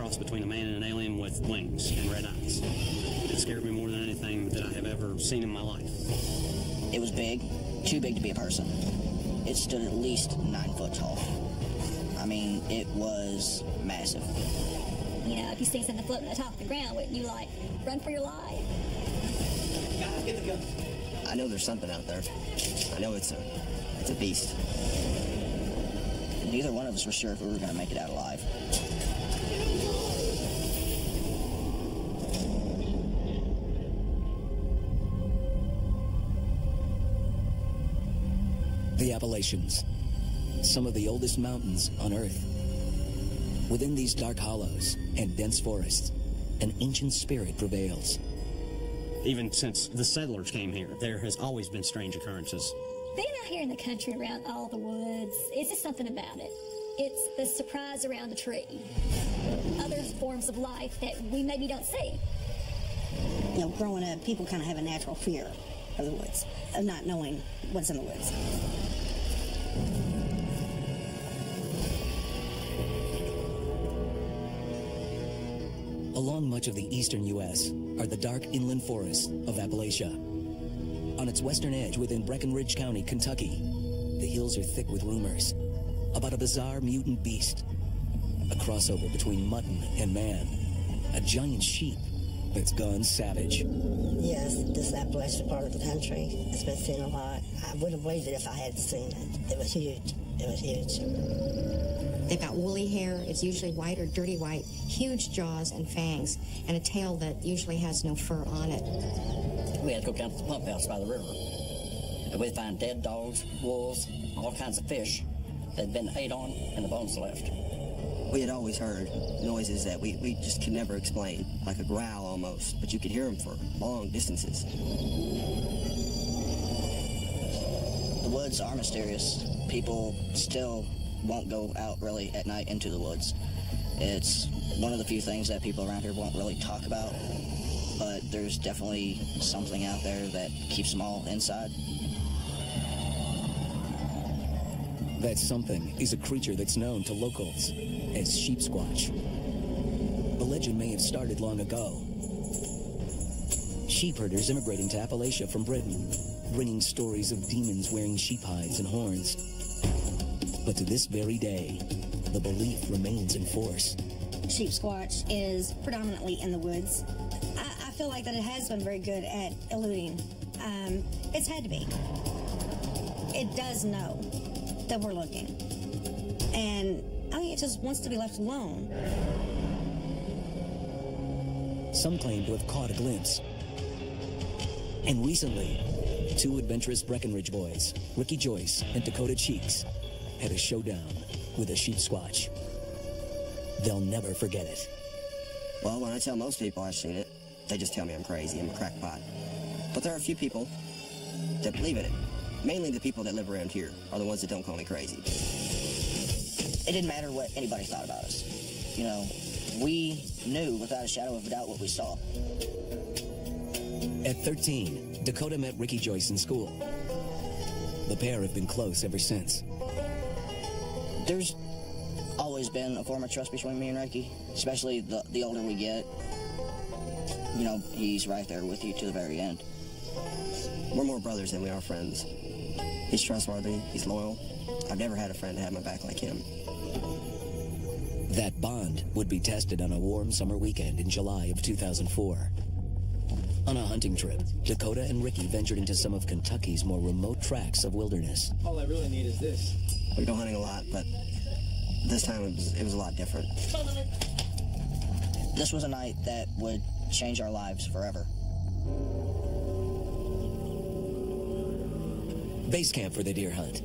cross between a man and an alien with wings and red eyes. It scared me more than anything that I have ever seen in my life. It was big, too big to be a person. It stood at least 9 foot tall. I mean, it was massive. You know, if you see something floating on the top of the ground, wouldn't you, like, run for your life? Guys, get the gun. I know there's something out there. I know it's a beast. Neither one of us were sure if we were going to make it out alive. The Appalachians, some of the oldest mountains on Earth. Within these dark hollows and dense forests, an ancient spirit prevails. Even since the settlers came here, there has always been strange occurrences. Being out here in the country around all the woods, it's just something about it. It's the surprise around the tree. Other forms of life that we maybe don't see. You know, growing up, people kind of have a natural fear of the woods, of not knowing what's in the woods. Along much of the eastern U.S. are the dark inland forests of Appalachia. On its western edge within Breckinridge County, Kentucky, the hills are thick with rumors about a bizarre mutant beast, a crossover between mutton and man, a giant sheep that's gone savage. Yes, this Appalachia part of the country has been seen a lot. I wouldn't have believed it if I hadn't seen it. It was huge. It was huge. They've got woolly hair. It's usually white or dirty white, huge jaws and fangs, and a tail that usually has no fur on it. We had to go down to the pump house by the river. And we'd find dead dogs, wolves, all kinds of fish that had been ate on and the bones left. We had always heard noises that we just could never explain, like a growl almost, but you could hear them for long distances. The woods are mysterious. People still won't go out really at night into the woods. It's one of the few things that people around here won't really talk about, but there's definitely something out there that keeps them all inside. That something is a creature that's known to locals as Sheepsquatch. The legend may have started long ago. Sheep herders immigrating to Appalachia from Britain, bringing stories of demons wearing sheep hides and horns. But to this very day, the belief remains in force. Sheepsquatch is predominantly in the woods. I feel like that it has been very good at eluding. It's had to be. It does know that we're looking. And I think it just wants to be left alone. Some claim to have caught a glimpse. And recently, 2 adventurous Breckinridge boys, Ricky Joyce and Dakota Cheeks, had a showdown with a Sheepsquatch. They'll never forget it. Well, when I tell most people I've seen it, they just tell me I'm crazy, I'm a crackpot. But there are a few people that believe in it. Mainly the people that live around here are the ones that don't call me crazy. It didn't matter what anybody thought about us. You know, we knew without a shadow of a doubt what we saw. At 13, Dakota met Ricky Joyce in school. The pair have been close ever since. There's always been a form of trust between me and Ricky, especially the older we get. You know, he's right there with you to the very end. We're more brothers than we are friends. He's trustworthy, he's loyal. I've never had a friend to have my back like him. That bond would be tested on a warm summer weekend in July of 2004. On a hunting trip, Dakota and Ricky ventured into some of Kentucky's more remote tracts of wilderness. All I really need is this. We go hunting a lot, but this time it was a lot different. This was a night that would change our lives forever. Base camp for the deer hunt.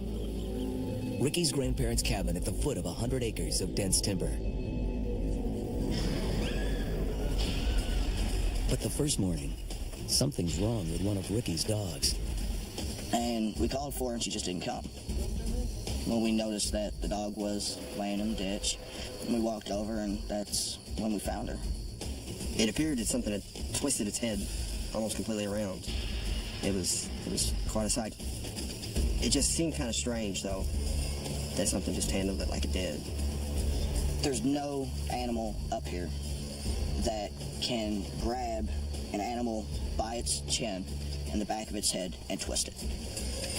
Ricky's grandparents' cabin at the foot of 100 acres of dense timber. But the first morning, something's wrong with one of Ricky's dogs. And we called for her and she just didn't come. When we noticed that the dog was laying in the ditch, we walked over and that's when we found her. It appeared that something had twisted its head almost completely around. It was quite a sight. It just seemed kind of strange, though, that something just handled it like it did. There's no animal up here that can grab an animal by its chin and the back of its head and twist it.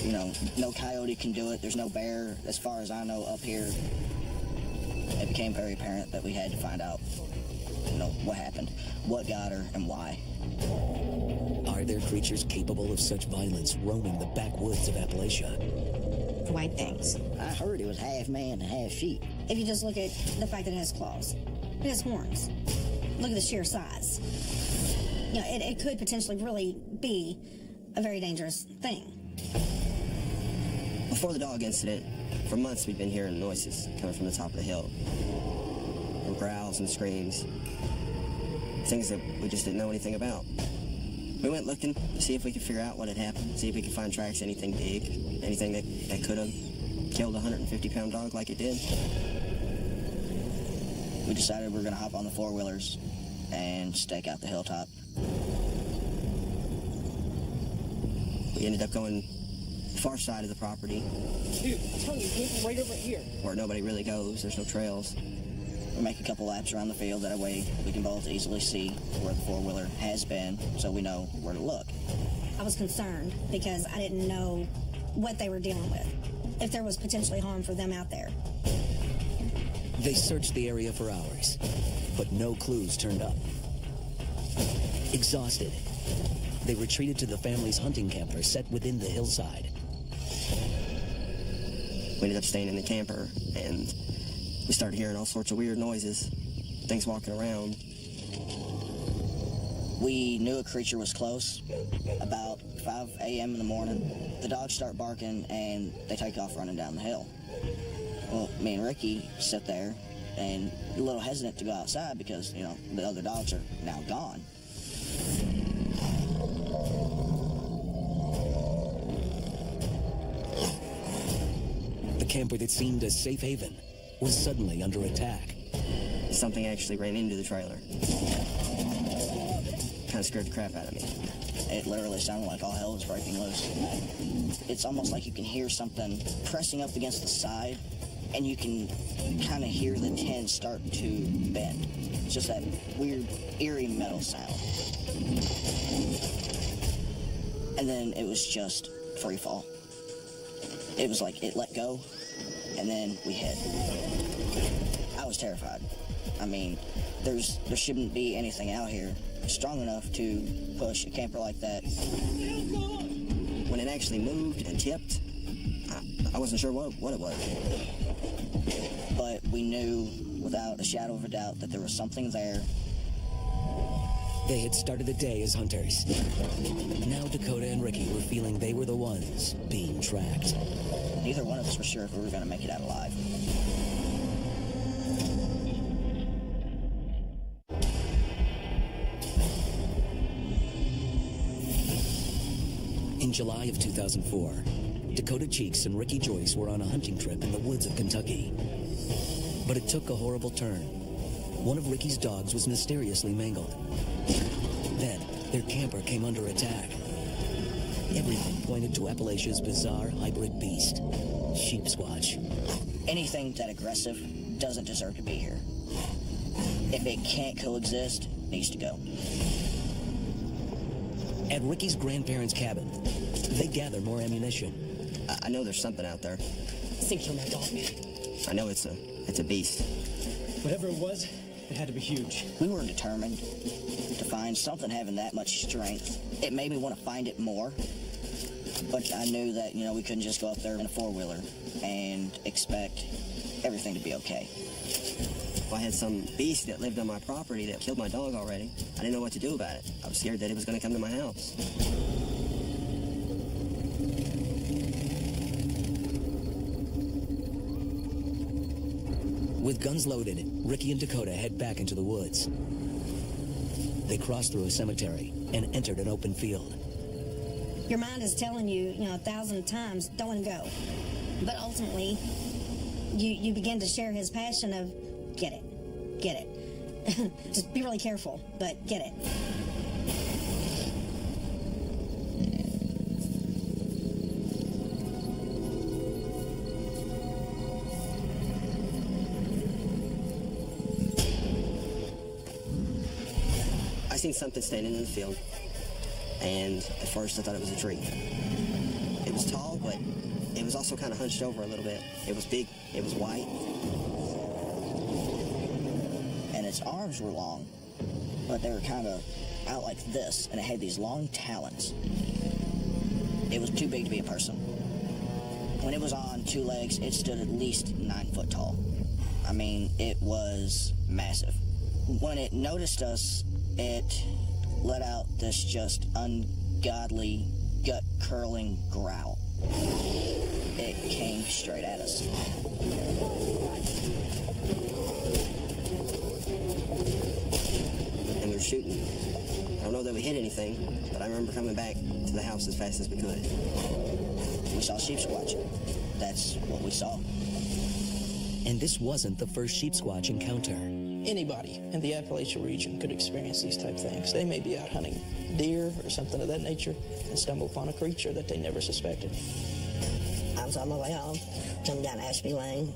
You know, no coyote can do it. There's no bear, as far as I know, up here. It became very apparent that we had to find out, you know, what happened, what got her, and why. Are there creatures capable of such violence roaming the backwoods of Appalachia? White things. I heard it was half man and half sheep. If you just look at the fact that it has claws, it has horns. Look at the sheer size. You know, it could potentially really be a very dangerous thing. Before the dog incident, for months we'd been hearing noises coming from the top of the hill. Growls and screams. Things that we just didn't know anything about. We went looking to see if we could figure out what had happened, see if we could find tracks, anything big, anything that could have killed a 150-pound dog like it did. We decided we were going to hop on the four-wheelers and stake out the hilltop. We ended up going the far side of the property. Dude, I'm telling you, he's right over here. Where nobody really goes, there's no trails. We make a couple laps around the field, that way we can both easily see where the four-wheeler has been, so we know where to look. I was concerned because I didn't know what they were dealing with, if there was potentially harm for them out there. They searched the area for hours, but no clues turned up. Exhausted, they retreated to the family's hunting camper set within the hillside. We ended up staying in the camper, and we started hearing all sorts of weird noises, things walking around. We knew a creature was close. About 5 a.m. in the morning, the dogs start barking, and they take off running down the hill. Well, me and Ricky sit there, and a little hesitant to go outside because, you know, the other dogs are now gone. The camper that seemed a safe haven was suddenly under attack. Something actually ran into the trailer. Kind of scared the crap out of me. It literally sounded like all hell was breaking loose. It's almost like you can hear something pressing up against the side, and you can kind of hear the tin start to bend. It's just that weird, eerie metal sound. And then it was just free fall. It was like it let go, and then we hit. I was terrified. I mean, there shouldn't be anything out here strong enough to push a camper like that. When it actually moved and tipped, I wasn't sure what it was. But we knew without a shadow of a doubt that there was something there. They had started the day as hunters. Now Dakota and Ricky were feeling they were the ones being tracked. Neither one of us were sure if we were going to make it out alive. In July of 2004, Dakota Cheeks and Ricky Joyce were on a hunting trip in the woods of Kentucky. But it took a horrible turn. One of Ricky's dogs was mysteriously mangled. Then, their camper came under attack. Everything pointed to Appalachia's bizarre hybrid beast, Sheepsquatch. Anything that aggressive doesn't deserve to be here. If it can't coexist, it needs to go. At Ricky's grandparents' cabin, they gather more ammunition. I know there's something out there. I think you're my dog, man. I know it's a beast. Whatever it was, it had to be huge. We were determined to find something having that much strength. It made me want to find it more, but I knew that, you know, we couldn't just go up there in a four-wheeler and expect everything to be okay. If I had some beast that lived on my property that killed my dog already, I didn't know what to do about it. I was scared that it was going to come to my house. With guns loaded, Ricky and Dakota head back into the woods. They crossed through a cemetery and entered an open field. Your mind is telling you, 1,000 times, don't want to go. But ultimately, you begin to share his passion of, get it. Just be really careful, but get it. seen something standing in the field, and at first I thought it was a tree. It was tall, but it was also kind of hunched over a little bit. It was big, it was white. And its arms were long, but they were kind of out like this, and it had these long talons. It was too big to be a person. When it was on two legs, it stood at least 9 foot tall. I mean, it was massive. When it noticed us, it let out this just ungodly, gut-curling growl. It came straight at us. And we were shooting. I don't know that we hit anything, but I remember coming back to the house as fast as we could. We saw sheep squatch. That's what we saw. And this wasn't the first sheep squatch encounter. Anybody in the Appalachia region could experience these type things. They may be out hunting deer or something of that nature and stumble upon a creature that they never suspected. I was on my way home, coming down Ashby Lane,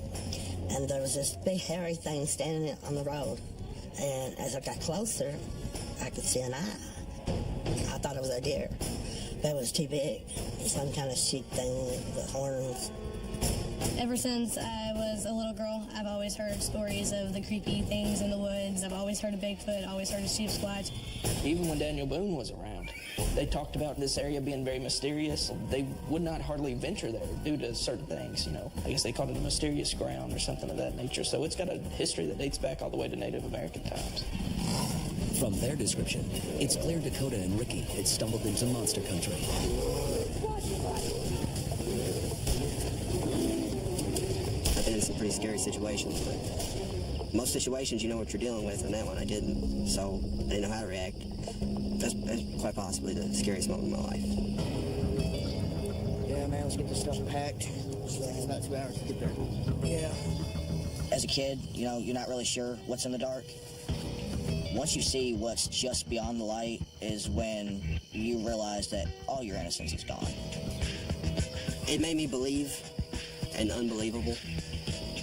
and there was this big hairy thing standing on the road. And as I got closer, I could see an eye. I thought it was a deer, but it was too big. Some kind of sheep thing with the horns. Ever since I was a little girl, I've always heard stories of the creepy things in the woods. I've always heard of Bigfoot, always heard of sheep squatch. Even when Daniel Boone was around, they talked about this area being very mysterious. They would not hardly venture there due to certain things, you know. I guess they called it a mysterious ground or something of that nature. So it's got a history that dates back all the way to Native American times. From their description, it's clear Dakota and Ricky had stumbled into monster country. I've been in some pretty scary situations, but most situations you know what you're dealing with, and that one I didn't, so I didn't know how to react. That's quite possibly the scariest moment of my life. Yeah, man, let's get this stuff packed. It's about 2 hours to get there. Yeah. As a kid, you know, you're not really sure what's in the dark. Once you see what's just beyond the light is when you realize that all your innocence is gone. It made me believe in the unbelievable.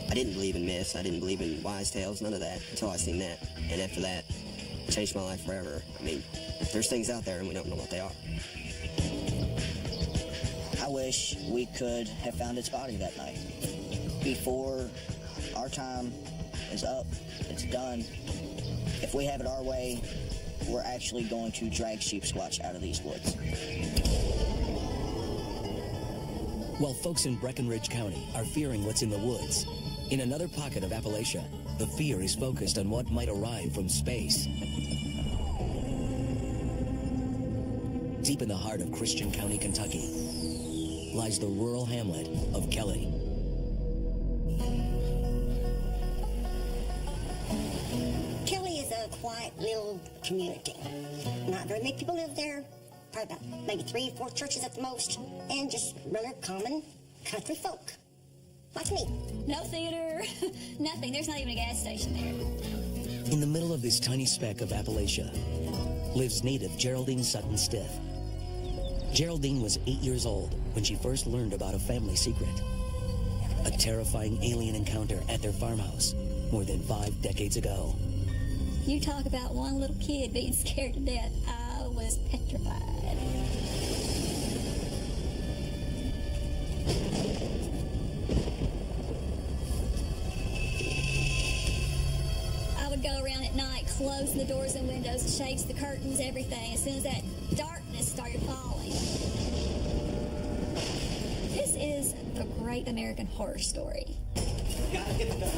I didn't believe in myths, I didn't believe in wise tales, none of that, until I seen that. And after that, it changed my life forever. I mean, there's things out there and we don't know what they are. I wish we could have found its body that night. Before our time is up, it's done. If we have it our way, we're actually going to drag sheep squatch out of these woods. While folks in Breckenridge County are fearing what's in the woods, in another pocket of Appalachia, the fear is focused on what might arrive from space. Deep in the heart of Christian County, Kentucky, lies the rural hamlet of Kelly. Kelly is a quiet little community. Not very many people live there. Probably about maybe 3 or 4 churches at the most, and just regular common country folk, like me. No theater, nothing. There's not even a gas station there. In the middle of this tiny speck of Appalachia lives native Geraldine Sutton Stiff. Geraldine was 8 years old when she first learned about a family secret. A terrifying alien encounter at their farmhouse more than 5 decades ago. You talk about one little kid being scared to death. I was petrified. I would go around at night, closing the doors and windows, the shades, the curtains, everything, as soon as that darkness started falling. This is a great American horror story. Gotta get the gun.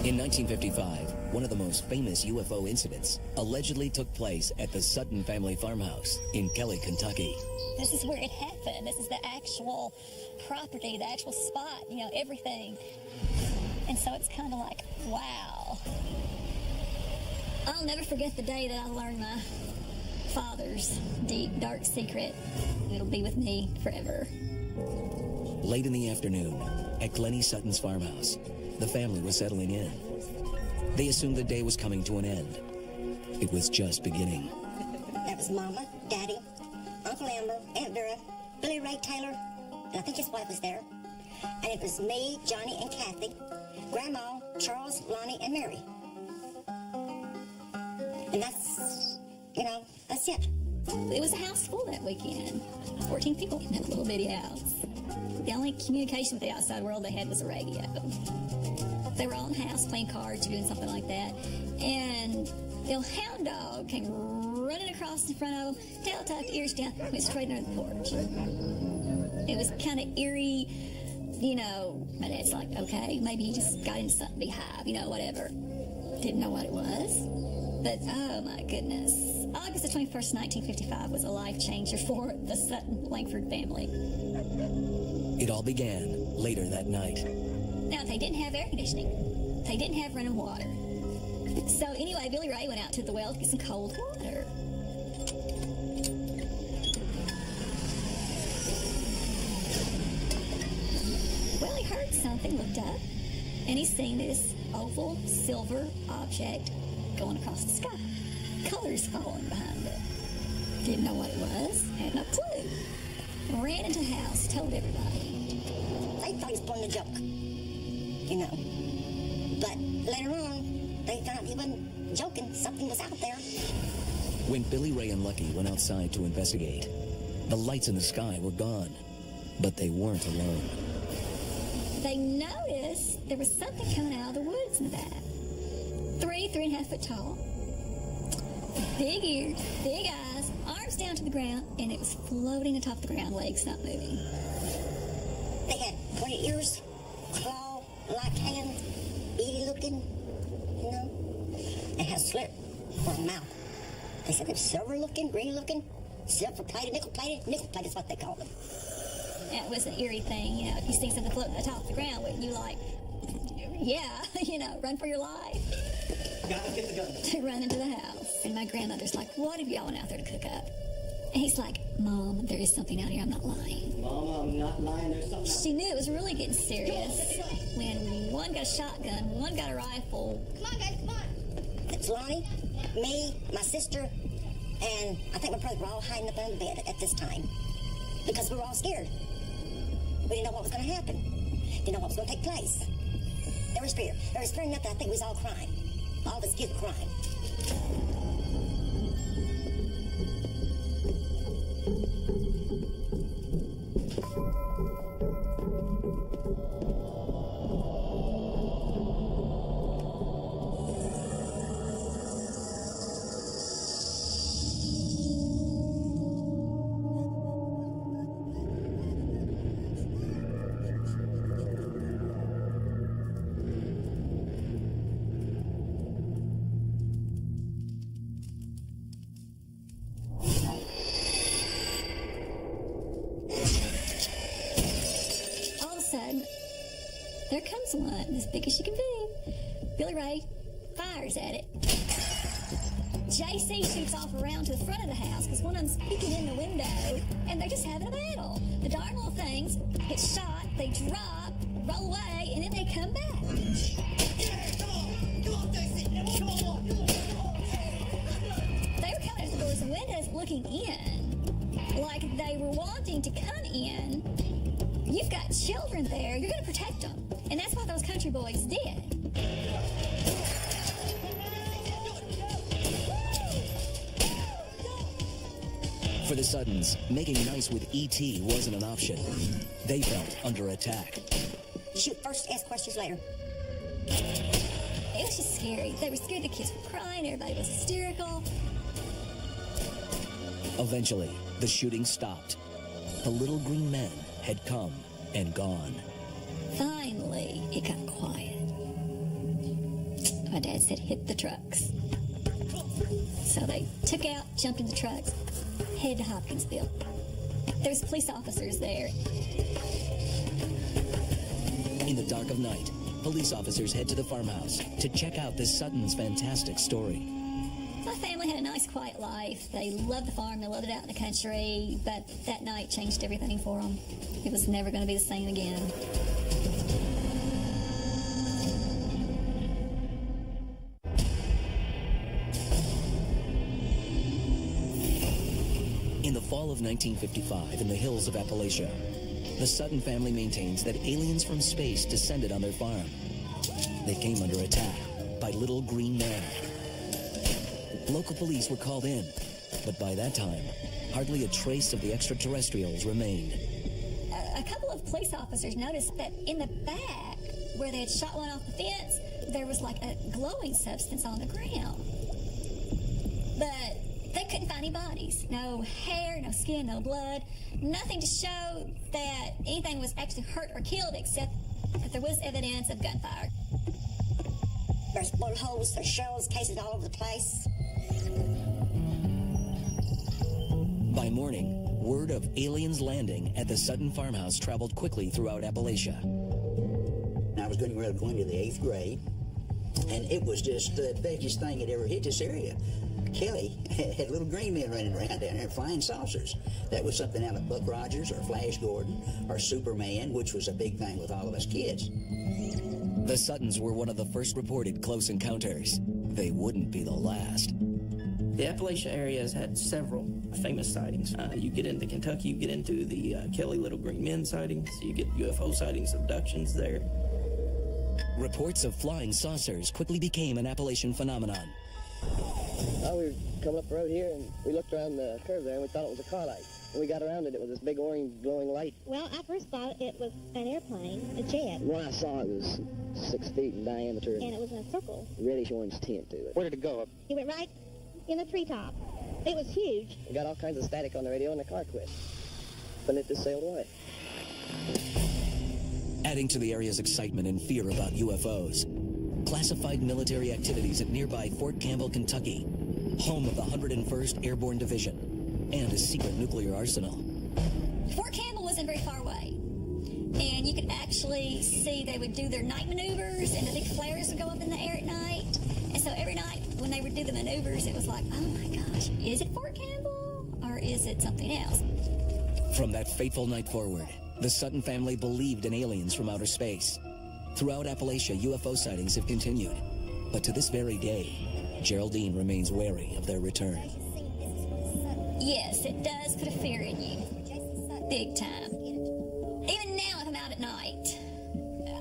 In 1955, one of the most famous UFO incidents allegedly took place at the Sutton family farmhouse in Kelly, Kentucky. This is where it happened. This is the actual property, the actual spot, you know, everything. And so it's kind of like, wow. I'll never forget the day that I learned my father's deep, dark secret. It'll be with me forever. Late in the afternoon, at Glennie Sutton's farmhouse, the family was settling in. They assumed the day was coming to an end. It was just beginning. That was Mama, Daddy, Uncle Amber, Aunt Vera, Billy Ray Taylor, and I think his wife was there. And it was me, Johnny, and Kathy, Grandma, Charles, Lonnie, and Mary. And that's, that's it. It was a house full that weekend. 14 people in that little bitty house. The only communication with the outside world they had was a radio. They were all in the house playing cards or doing something like that. And the old hound dog came running across in front of them, tail tucked, ears down, went straight under the porch. It was kind of eerie, my dad's like, okay, maybe he just got into something beehive, whatever. Didn't know what it was. But, oh my goodness. August the 21st, 1955 was a life changer for the Sutton Langford family. It all began later that night. Now, they didn't have air conditioning. They didn't have running water. So anyway, Billy Ray went out to the well to get some cold water. Well, he heard something, looked up, and he seen this oval silver object going across the sky. Colors falling behind it. Didn't know what it was, had no clue. Ran into the house, told everybody. They thought he was pulling a joke, But later on, they found he wasn't joking. Something was out there. When Billy Ray and Lucky went outside to investigate, the lights in the sky were gone, but they weren't alone. They noticed there was something coming out of the woods in the back. 3.5 foot tall. Big ears, big eyes, arms down to the ground, and it was floating atop the ground, legs not moving. They had pointy ears, claw-like hands, beady looking, and had a slit for a mouth. They said they were silver looking, green looking, silver plated, nickel plated. Nickel plated is what they called them. That was an eerie thing, if you see something floating atop of the ground, wouldn't you run for your life? Get the gun. To run into the house. And my grandmother's like, what have y'all went out there to cook up? And he's like, Mom, there is something out here, I'm not lying. Mama, I'm not lying, there's something out. She knew it was really getting serious when one got a shotgun, one got a rifle. Come on, guys, come on. It's Lonnie, me, my sister, and I think my brother were all hiding up under the bed at this time because we were all scared. We didn't know what was going to happen. Didn't know what was going to take place. There was fear. There was fear enough that I think we was all crying. All of us kids were crying. There comes one, as big as she can be. Billy Ray fires at it. JC shoots off around to the front of the house because one of them's peeking in the window, and they're just having a battle. The darn little things get shot, they drop, roll away, and then they come back. Come on, JC, come on. They were coming at the doors and windows looking in, like they were wanting to come in. You've got children there, you're going to protect them. And that's what those country boys did. For the Suttons, making nice with E.T. wasn't an option. They felt under attack. Shoot first, ask questions later. It was just scary. They were scared, the kids were crying, everybody was hysterical. Eventually, the shooting stopped. The little green men had come and gone. Finally, it got quiet. My dad said, hit the trucks. So they took out, jumped in the trucks, headed to Hopkinsville. There was police officers there. In the dark of night, police officers head to the farmhouse to check out this Sutton's fantastic story. My family had a nice, quiet life. They loved the farm, they loved it out in the country, but that night changed everything for them. It was never going to be the same again. fall of 1955 in the hills of Appalachia, the Sutton family maintains that aliens from space descended on their farm. They came under attack by little green men. Local police were called in, but by that time, hardly a trace of the extraterrestrials remained. A couple of police officers noticed that in the back, where they had shot one off the fence, there was like a glowing substance on the ground. But they couldn't find any bodies. No hair, no skin, no blood. Nothing to show that anything was actually hurt or killed, except that there was evidence of gunfire. There's bullet holes, there's shells, cases all over the place. By morning, word of aliens landing at the Sutton farmhouse traveled quickly throughout Appalachia. I was getting ready to go into the 8th grade, and it was just the biggest thing that ever hit this area. Kelly had little green men running around down there flying saucers. That was something out of Buck Rogers or Flash Gordon or Superman, which was a big thing with all of us kids. The Suttons were one of the first reported close encounters. They wouldn't be the last. The Appalachia area has had several famous sightings. You get into Kentucky, you get into the Kelly Little Green Men sightings, you get UFO sightings, abductions there. Reports of flying saucers quickly became an Appalachian phenomenon. Oh, we were coming up the road here, and we looked around the curve there, and we thought it was a car light. When we got around it, it was this big orange glowing light. Well, I first thought it was an airplane, a jet. When I saw it, it was 6 feet in diameter. And it was in a circle. Reddish orange tint to it. Where did it go? It went right in the treetop. It was huge. We got all kinds of static on the radio, and the car quit. But it just sailed away. Adding to the area's excitement and fear about UFOs, classified military activities at nearby Fort Campbell, Kentucky, home of the 101st Airborne Division, and a secret nuclear arsenal. Fort Campbell wasn't very far away, and you could actually see they would do their night maneuvers, and the big flares would go up in the air at night. And so every night when they would do the maneuvers, it was like, oh my gosh, is it Fort Campbell or is it something else? From that fateful night forward, the Sutton family believed in aliens from outer space. Throughout Appalachia, UFO sightings have continued, but to this very day, Geraldine remains wary of their return. Yes, it does put a fear in you. Big time. Even now, if I'm out at night,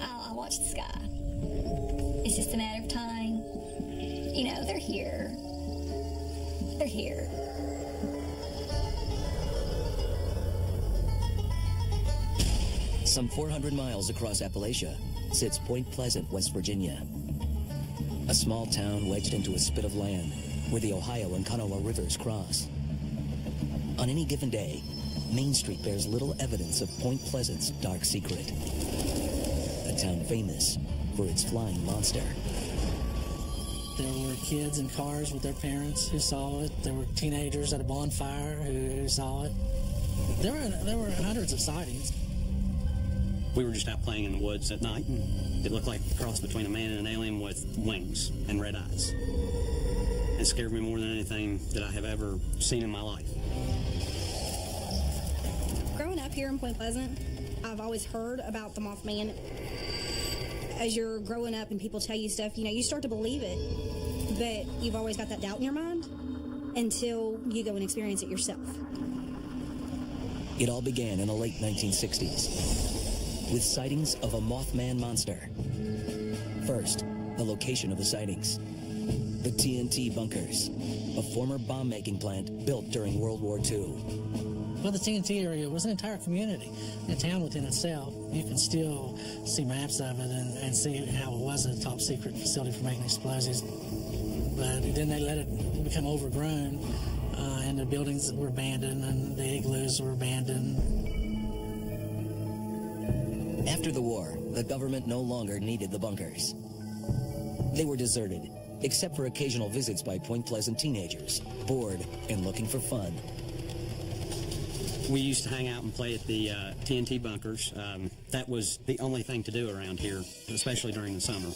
I'll watch the sky. It's just a matter of time. You know, they're here. They're here. Some 400 miles across Appalachia sits Point Pleasant, West Virginia. A small town wedged into a spit of land where the Ohio and Kanawha rivers cross. On any given day, Main Street bears little evidence of Point Pleasant's dark secret. A town famous for its flying monster. There were kids in cars with their parents who saw it. There were teenagers at a bonfire who saw it. There were hundreds of sightings. We were just out playing in the woods at night, and it looked like a cross between a man and an alien with wings and red eyes. It scared me more than anything that I have ever seen in my life. Growing up here in Point Pleasant, I've always heard about the Mothman. As you're growing up and people tell you stuff, you know, you start to believe it, but you've always got that doubt in your mind until you go and experience it yourself. It all began in the late 1960s with sightings of a Mothman monster. First, the location of the sightings. The TNT bunkers, a former bomb-making plant built during World War II. Well, the TNT area was an entire community, a town within itself. You can still see maps of it and see how it was a top-secret facility for making explosives. But then they let it become overgrown, and the buildings were abandoned, and the igloos were abandoned. After the war, the government no longer needed the bunkers. They were deserted, except for occasional visits by Point Pleasant teenagers, bored and looking for fun. We used to hang out and play at the TNT bunkers. That was the only thing to do around here, especially during the summer.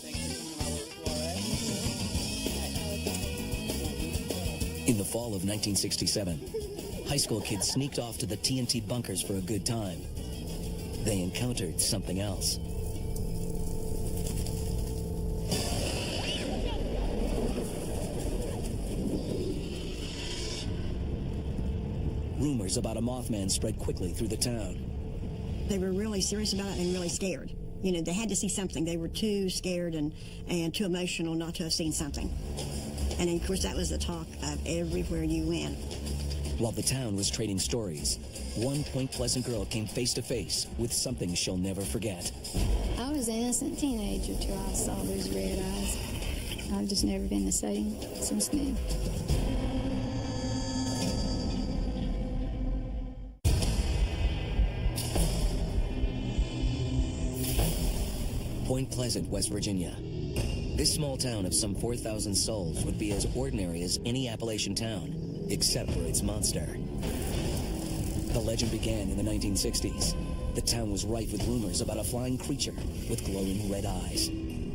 In the fall of 1967, high school kids sneaked off to the TNT bunkers for a good time. They encountered something else. rumors about a Mothman spread quickly through the town. They were really serious about it and really scared. You know, they had to see something. They were too scared and too emotional not to have seen something. And of course, that was the talk of everywhere you went. While the town was trading stories, one Point Pleasant girl came face to face with something she'll never forget. I was an innocent teenager till I saw those red eyes. I've just never been the same since then. Point Pleasant, West Virginia. This small town of some 4,000 souls would be as ordinary as any Appalachian town, except for its monster. The legend began in the 1960s. The town was rife with rumors about a flying creature with glowing red eyes.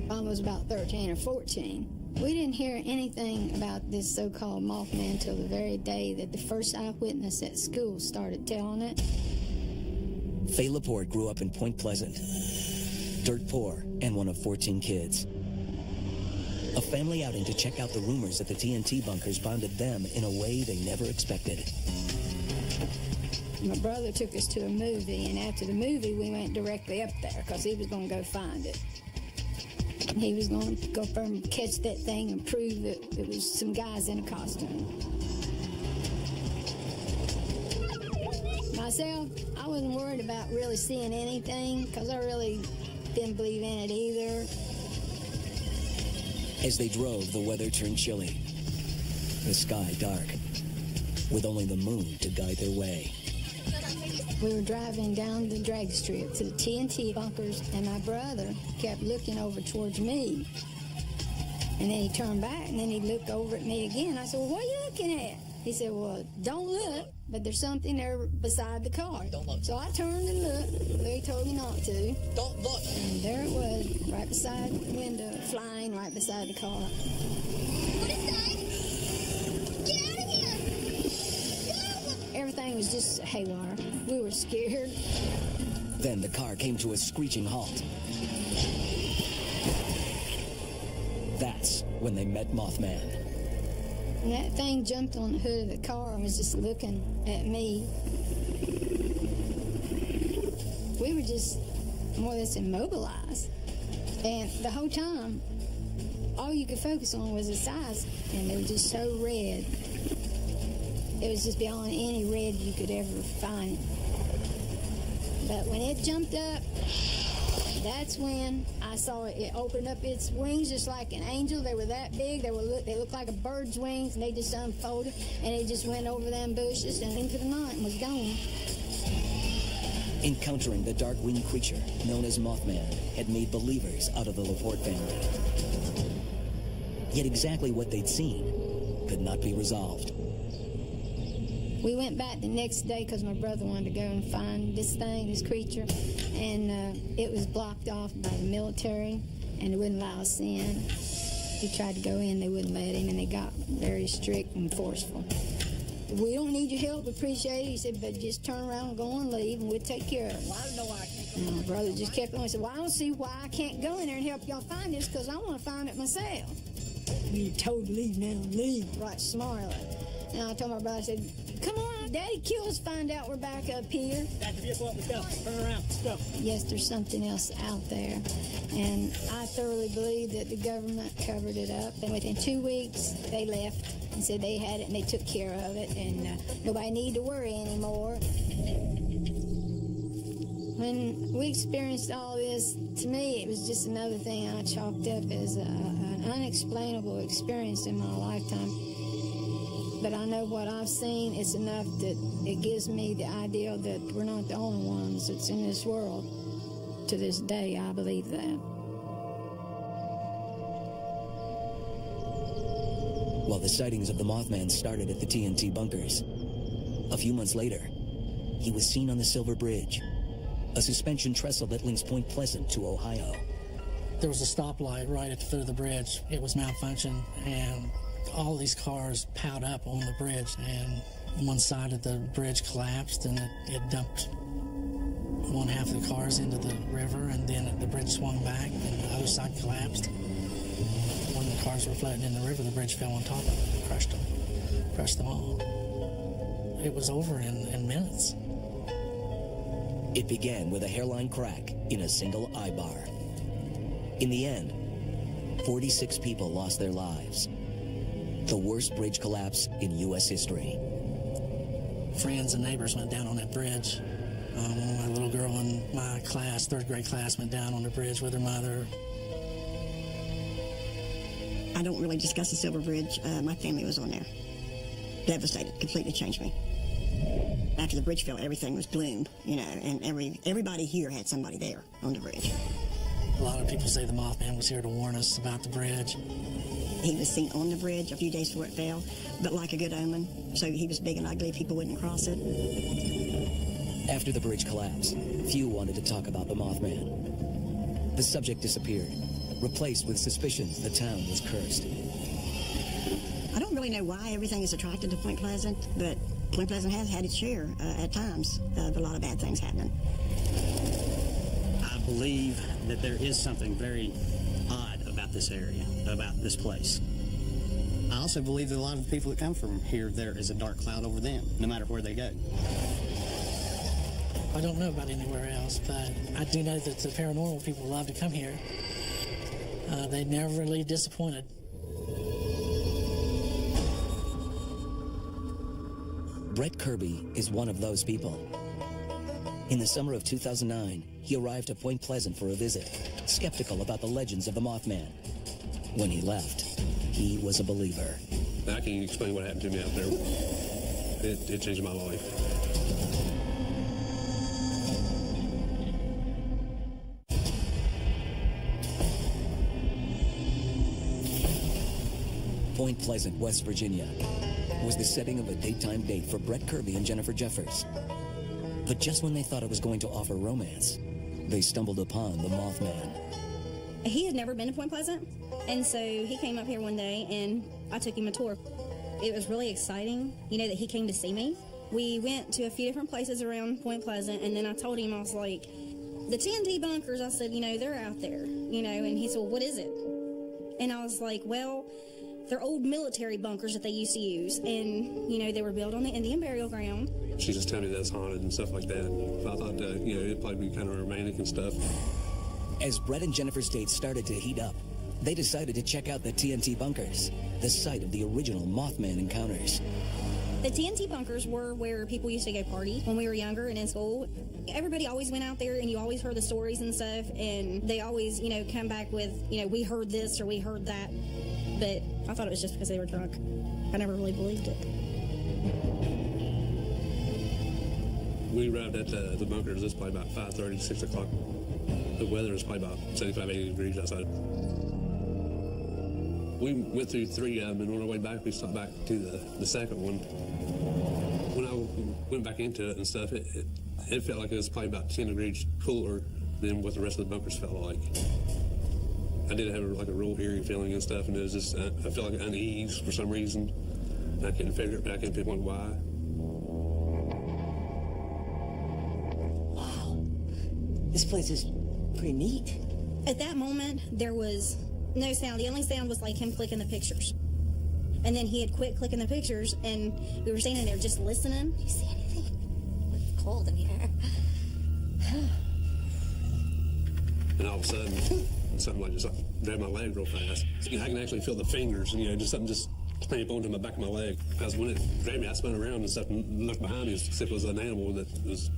I was about 13 or 14. We didn't hear anything about this so-called Mothman until the very day that the first eyewitness at school started telling it. Faye Laporte grew up in Point Pleasant, dirt poor and one of 14 kids. A family outing to check out the rumors at the TNT bunkers bonded them in a way they never expected. My brother took us to a movie, and after the movie, we went directly up there because he was going to go find it. He was going to go up there and catch that thing and prove that it was some guys in a costume. Myself, I wasn't worried about really seeing anything because I really didn't believe in it either. As they drove, the weather turned chilly. The sky dark, with only the moon to guide their way. We were driving down the drag strip to the TNT bunkers, and my brother kept looking over towards me. And then he turned back, and then he looked over at me again. I said, well, what are you looking at? He said, well, don't look, but there's something there beside the car. Don't look. So I turned and looked, but he told me not to. Don't look. And there it was, right beside the window, flying right beside the car. What is that? Get out of here! Everything was just haywire. We were scared. Then the car came to a screeching halt. That's when they met Mothman. And that thing jumped on the hood of the car and was just looking at me. We were just more or less immobilized. And the whole time, all you could focus on was its eyes, and they were just so red. It was just beyond any red you could ever find. But when it jumped up, that's when I saw it opened up its wings just like an angel. They were that big. They looked like a bird's wings, and they just unfolded, and it just went over them bushes and into the night and was gone. Encountering the dark-winged creature known as Mothman had made believers out of the Laporte family. Yet exactly what they'd seen could not be resolved. We went back the next day because my brother wanted to go and find this thing, this creature, and it was blocked off by the military, and they wouldn't allow us in. He tried to go in, they wouldn't let him, and they got very strict and forceful. We don't need your help, appreciate it. He said, but just turn around and go and leave, and we'll take care of it. Well, I don't know why I can't go. And my brother just kept on. He said, well, I don't see why I can't go in there and help y'all find this, because I want to find it myself. You told to leave now, leave. Right, smart. And I told my brother, I said, come on, Daddy, kill us, find out we're back up here. Back to the vehicle, let's go. Turn around, let's go. Yes, there's something else out there. And I thoroughly believe that the government covered it up. And within 2 weeks, they left and said they had it and they took care of it. And nobody needed to worry anymore. When we experienced all this, to me, it was just another thing I chalked up as an unexplainable experience in my lifetime. But I know what I've seen is enough that it gives me the idea that we're not the only ones that's in this world. To this day, I believe that. While the sightings of the Mothman started at the TNT bunkers, a few months later, he was seen on the Silver Bridge, a suspension trestle that links Point Pleasant to Ohio. There was a stoplight right at the foot of the bridge. It was malfunctioned, and all these cars piled up on the bridge, and one side of the bridge collapsed, and it dumped one half of the cars into the river, and then the bridge swung back, and the other side collapsed. When the cars were floating in the river, the bridge fell on top of them, crushed them all. it was over in minutes. It began with a hairline crack in a single eye bar. In the end, 46 people lost their lives. The worst bridge collapse in U.S. history. Friends and neighbors went down on that bridge. My little girl in my class, third grade class, went down on the bridge with her mother. I don't really discuss the Silver Bridge. My family was on there. Devastated, completely changed me. After the bridge fell, everything was gloom, you know, and everybody here had somebody there on the bridge. A lot of people say the Mothman was here to warn us about the bridge. He was seen on the bridge a few days before it fell, but like a good omen. So he was big and ugly, people wouldn't cross it. After the bridge collapsed, few wanted to talk about the Mothman. The subject disappeared, replaced with suspicions the town was cursed. I don't really know why everything is attracted to Point Pleasant, but Point Pleasant has had its share at times of a lot of bad things happening. I believe that there is something very odd about this area, about this place. I also believe that a lot of the people that come from here, there is a dark cloud over them, no matter where they go. I don't know about anywhere else, but I do know that the paranormal people love to come here. They never leave disappointed. Brett Kirby is one of those people. In the summer of 2009, he arrived at Point Pleasant for a visit, skeptical about the legends of the Mothman. When he left, he was a believer. I can't explain what happened to me out there. It changed my life. Point Pleasant, West Virginia, was the setting of a daytime date for Brett Kirby and Jennifer Jeffers. But just when they thought it was going to offer romance, they stumbled upon the Mothman. He had never been to Point Pleasant, and so he came up here one day, and I took him a tour. It was really exciting, you know, that he came to see me. We went to a few different places around Point Pleasant, and then I told him, I was like, the TNT bunkers, I said, you know, they're out there, you know, and he said, well, what is it? And I was like, well, they're old military bunkers that they used to use, and, you know, they were built on the Indian burial ground. She just told me that it's haunted and stuff like that. I thought, you know, it'd probably be kind of romantic and stuff. As Brett and Jennifer's dates started to heat up, they decided to check out the TNT bunkers, the site of the original Mothman encounters. The TNT bunkers were where people used to go party when we were younger and in school. Everybody always went out there, and you always heard the stories and stuff, and they always, you know, come back with, you know, we heard this or we heard that. But I thought it was just because they were drunk. I never really believed it. We arrived at the bunkers. It's probably about 5:30, 6 o'clock. The weather was probably about 75, 80 degrees outside. We went through 3 of them, and on our way back, we stopped back to the second one. When I went back into it and stuff, it felt like it was probably about 10 degrees cooler than what the rest of the bunkers felt like. I did have like a real eerie feeling and stuff, and it was just, I felt like unease for some reason. I couldn't figure it, but I couldn't pinpoint why. Wow, this place is pretty neat. At that moment, there was no sound. The only sound was like him clicking the pictures. And then he had quit clicking the pictures, and we were standing there just listening. Do you see anything? It's cold in here. And all of a sudden, something like just grabbed my leg real fast. You know, I can actually feel the fingers, you know, just something just clamp onto my back of my leg. Because when it grabbed me, I spun around and stuff and looked behind me as if it was an animal that was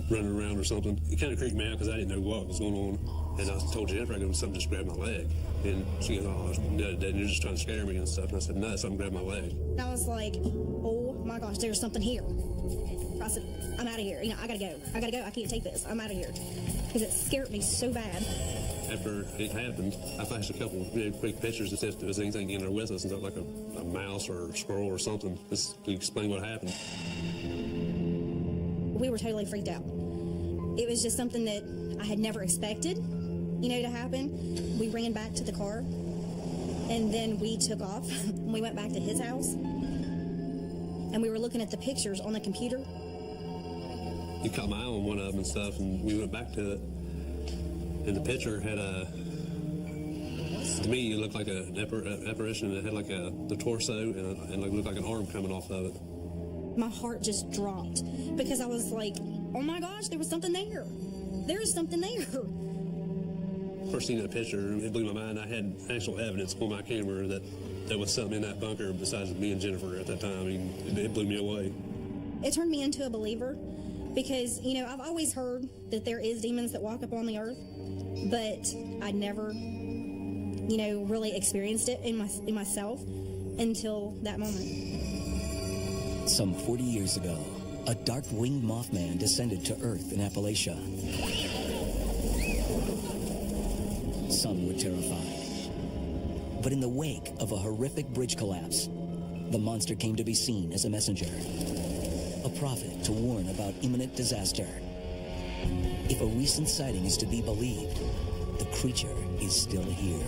running around or something. It kind of creeped me out because I didn't know what was going on. And I told Jennifer, I go, something just grabbed my leg. And she goes, oh, no, you're just trying to scare me and stuff. And I said, no, something grabbed my leg. And I was like, oh my gosh, there's something here. I said, I'm out of here. You know, I gotta go. I can't take this. I'm out of here. Because it scared me so bad. After it happened, I flashed a couple quick pictures as if there was anything in there with us and stuff, like a mouse or a squirrel or something, just to explain what happened. We were totally freaked out. It was just something that I had never expected, you know, to happen. We ran back to the car, and then we took off. We went back to his house, and we were looking at the pictures on the computer. He caught my eye on one of them and stuff, and we went back to it. And the picture had to me, it looked like an apparition. It had like the torso and like looked like an arm coming off of it. my heart just dropped because I was like, oh my gosh, there was something there. There's something there. First seeing that picture, it blew my mind. I had actual evidence on my camera that there was something in that bunker besides me and Jennifer at that time. I mean, it blew me away. It turned me into a believer because, you know, I've always heard that there is demons that walk upon the earth, but I never, you know, really experienced it in myself until that moment. Some 40 years ago, a dark-winged Mothman descended to Earth in Appalachia. Some were terrified. But in the wake of a horrific bridge collapse, the monster came to be seen as a messenger, a prophet to warn about imminent disaster. If a recent sighting is to be believed, the creature is still here.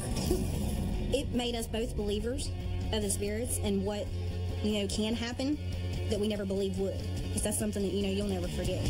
It made us both believers of the spirits and what, you know, can happen that we never believed would. Because that's something that, you know, you'll never forget.